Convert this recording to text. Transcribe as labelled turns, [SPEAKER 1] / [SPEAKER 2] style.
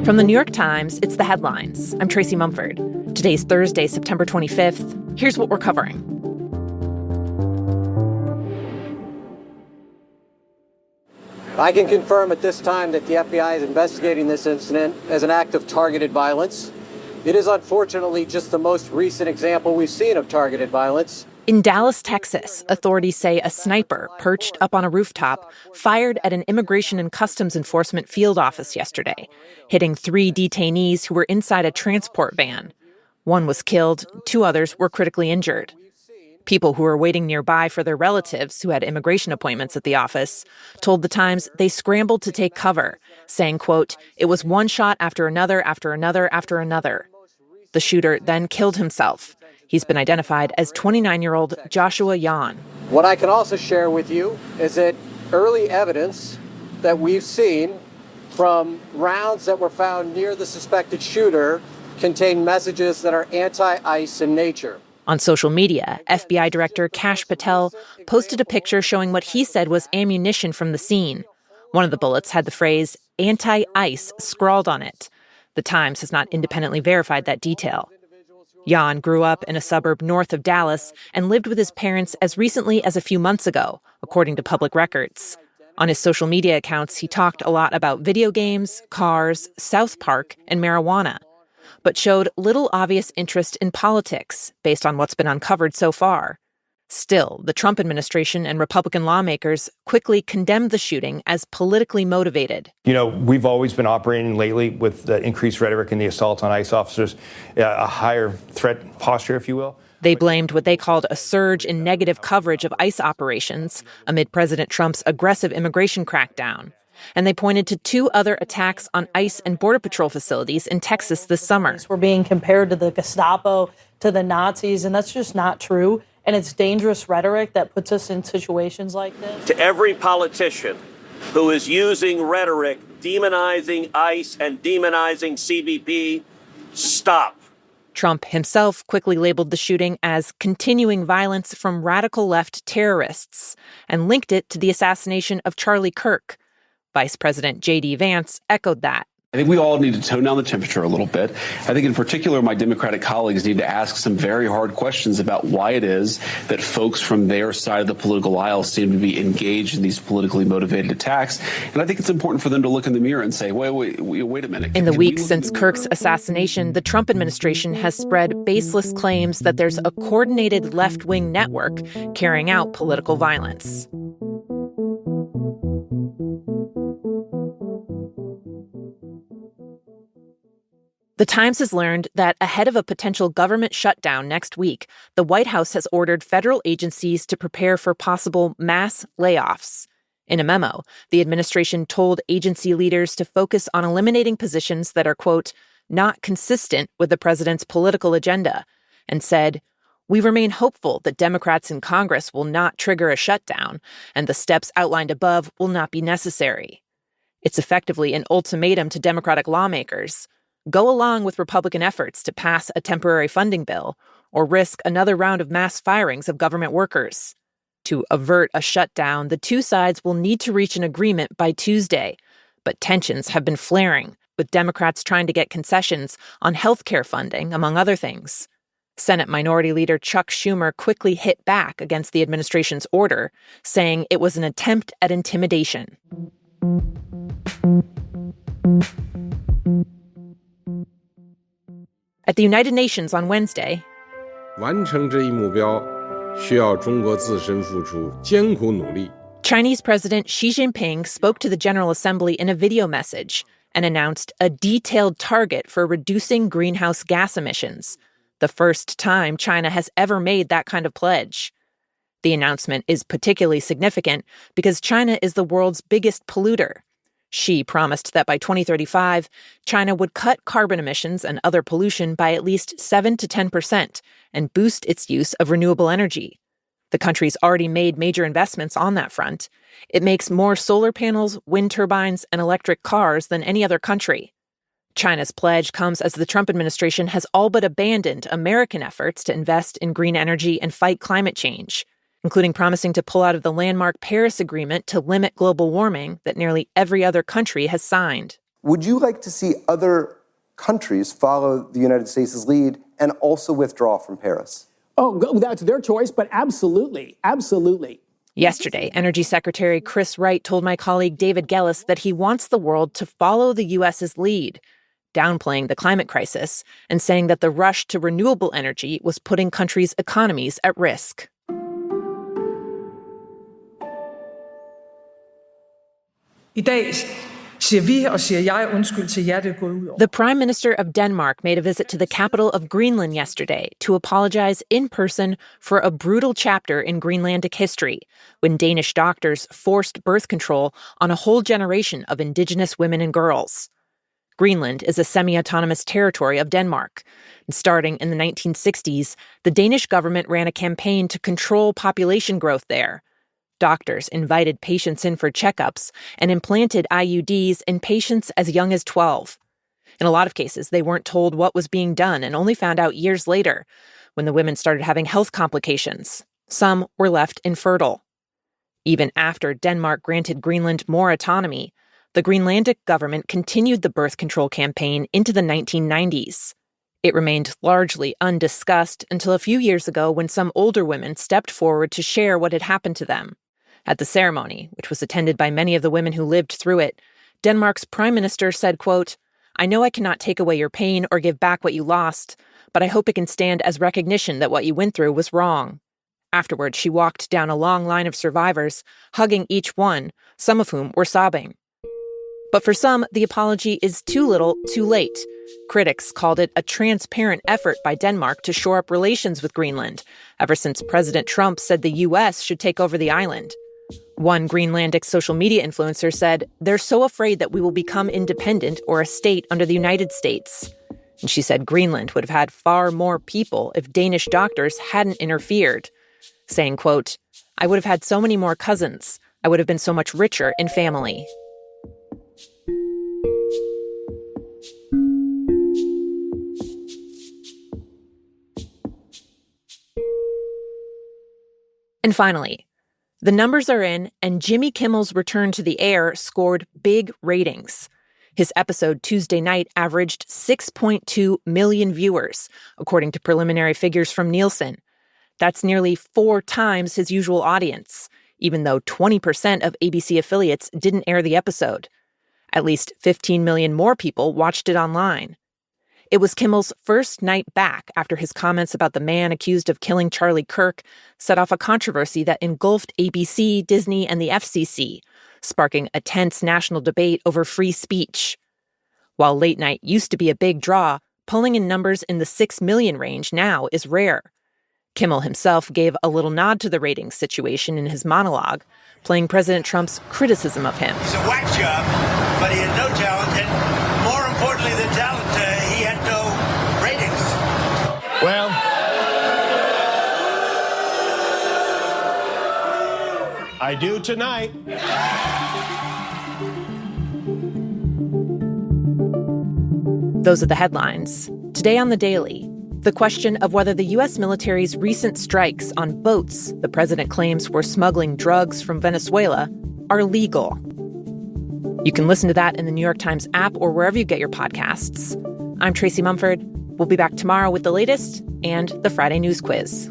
[SPEAKER 1] From the New York Times, it's The Headlines. I'm Tracy Mumford. Today's Thursday, September 25th. Here's what we're covering.
[SPEAKER 2] I can confirm at this time that the FBI is investigating this incident as an act of targeted violence. It is unfortunately just the most recent example we've seen of targeted violence.
[SPEAKER 1] In Dallas, Texas, authorities say a sniper perched up on a rooftop fired at an Immigration and Customs Enforcement field office yesterday, hitting 3 detainees who were inside a transport van. 1 was killed, 2 others were critically injured. People who were waiting nearby for their relatives who had immigration appointments at the office told The Times they scrambled to take cover, saying, quote, "It was one shot after another, after another, after another." The shooter then killed himself. He's been identified as 29-year-old Joshua Yan.
[SPEAKER 2] What I can also share with you is that early evidence that we've seen from rounds that were found near the suspected shooter contain messages that are anti-ICE in nature.
[SPEAKER 1] On social media, FBI Director Kash Patel posted a picture showing what he said was ammunition from the scene. One of the bullets had the phrase anti-ICE scrawled on it. The Times has not independently verified that detail. Yan grew up in a suburb north of Dallas and lived with his parents as recently as a few months ago, according to public records. On his social media accounts, he talked a lot about video games, cars, South Park, and marijuana, but showed little obvious interest in politics, based on what's been uncovered so far. Still, the Trump administration and Republican lawmakers quickly condemned the shooting as politically motivated.
[SPEAKER 3] You know, we've always been operating lately with the increased rhetoric in the assault on ICE officers, a higher threat posture, if you will.
[SPEAKER 1] They blamed what they called a surge in negative coverage of ICE operations amid President Trump's aggressive immigration crackdown. And they pointed to 2 other attacks on ICE and Border Patrol facilities in Texas this summer.
[SPEAKER 4] We're being compared to the Gestapo, to the Nazis, and that's just not true. And it's dangerous rhetoric that puts us in situations like this.
[SPEAKER 5] To every politician who is using rhetoric, demonizing ICE and demonizing CBP, stop.
[SPEAKER 1] Trump himself quickly labeled the shooting as continuing violence from radical left terrorists and linked it to the assassination of Charlie Kirk. Vice President J.D. Vance echoed that.
[SPEAKER 6] I think we all need to tone down the temperature a little bit. I think in particular, my Democratic colleagues need to ask some very hard questions about why it is that folks from their side of the political aisle seem to be engaged in these politically motivated attacks. And I think it's important for them to look in the mirror and say, wait a minute.
[SPEAKER 1] In the weeks since Kirk's assassination, the Trump administration has spread baseless claims that there's a coordinated left-wing network carrying out political violence. The Times has learned that ahead of a potential government shutdown next week, the White House has ordered federal agencies to prepare for possible mass layoffs. In a memo, the administration told agency leaders to focus on eliminating positions that are, quote, not consistent with the president's political agenda, and said, "We remain hopeful that Democrats in Congress will not trigger a shutdown, and the steps outlined above will not be necessary." It's effectively an ultimatum to Democratic lawmakers. Go along with Republican efforts to pass a temporary funding bill or risk another round of mass firings of government workers. To avert a shutdown, the 2 sides will need to reach an agreement by Tuesday. But tensions have been flaring, with Democrats trying to get concessions on health care funding, among other things. Senate Minority Leader Chuck Schumer quickly hit back against the administration's order, saying it was an attempt at intimidation. At the United Nations on Wednesday, Chinese President Xi Jinping spoke to the General Assembly in a video message and announced a detailed target for reducing greenhouse gas emissions, the first time China has ever made that kind of pledge. The announcement is particularly significant because China is the world's biggest polluter. Xi promised that by 2035, China would cut carbon emissions and other pollution by at least 7 to 10% and boost its use of renewable energy. The country's already made major investments on that front. It makes more solar panels, wind turbines, and electric cars than any other country. China's pledge comes as the Trump administration has all but abandoned American efforts to invest in green energy and fight climate change, including promising to pull out of the landmark Paris Agreement to limit global warming that nearly every other country has signed.
[SPEAKER 7] Would you like to see other countries follow the United States' lead and also withdraw from Paris?
[SPEAKER 8] Oh, that's their choice, but absolutely, absolutely.
[SPEAKER 1] Yesterday, Energy Secretary Chris Wright told my colleague David Gellis that he wants the world to follow the U.S.'s lead, downplaying the climate crisis and saying that the rush to renewable energy was putting countries' economies at risk. The Prime Minister of Denmark made a visit to the capital of Greenland yesterday to apologize in person for a brutal chapter in Greenlandic history when Danish doctors forced birth control on a whole generation of indigenous women and girls. Greenland is a semi-autonomous territory of Denmark. And starting in the 1960s, the Danish government ran a campaign to control population growth there. Doctors invited patients in for checkups and implanted IUDs in patients as young as 12. In a lot of cases, they weren't told what was being done and only found out years later when the women started having health complications. Some were left infertile. Even after Denmark granted Greenland more autonomy, the Greenlandic government continued the birth control campaign into the 1990s. It remained largely undiscussed until a few years ago when some older women stepped forward to share what had happened to them. At the ceremony, which was attended by many of the women who lived through it, Denmark's prime minister said, quote, "I know I cannot take away your pain or give back what you lost, but I hope it can stand as recognition that what you went through was wrong." Afterwards, she walked down a long line of survivors, hugging each one, some of whom were sobbing. But for some, the apology is too little, too late. Critics called it a transparent effort by Denmark to shore up relations with Greenland, ever since President Trump said the U.S. should take over the island. One Greenlandic social media influencer said, "They're so afraid that we will become independent or a state under the United States." And she said Greenland would have had far more people if Danish doctors hadn't interfered, saying, quote, "I would have had so many more cousins. I would have been so much richer in family." And finally, the numbers are in, and Jimmy Kimmel's return to the air scored big ratings. His episode Tuesday night averaged 6.2 million viewers, according to preliminary figures from Nielsen. That's nearly 4 times his usual audience, even though 20% of ABC affiliates didn't air the episode. At least 15 million more people watched it online. It was Kimmel's first night back after his comments about the man accused of killing Charlie Kirk set off a controversy that engulfed ABC, Disney, and the FCC, sparking a tense national debate over free speech. While late night used to be a big draw, pulling in numbers in the 6 million range now is rare. Kimmel himself gave a little nod to the ratings situation in his monologue, playing President Trump's criticism of him.
[SPEAKER 9] He's a whack job, but he had no talent, and more importantly than talent, he had no ratings.
[SPEAKER 10] Well, I do tonight.
[SPEAKER 1] Those are the headlines. Today on The Daily, the question of whether the U.S. military's recent strikes on boats the president claims were smuggling drugs from Venezuela are legal. You can listen to that in the New York Times app or wherever you get your podcasts. I'm Tracy Mumford. We'll be back tomorrow with the latest and the Friday News Quiz.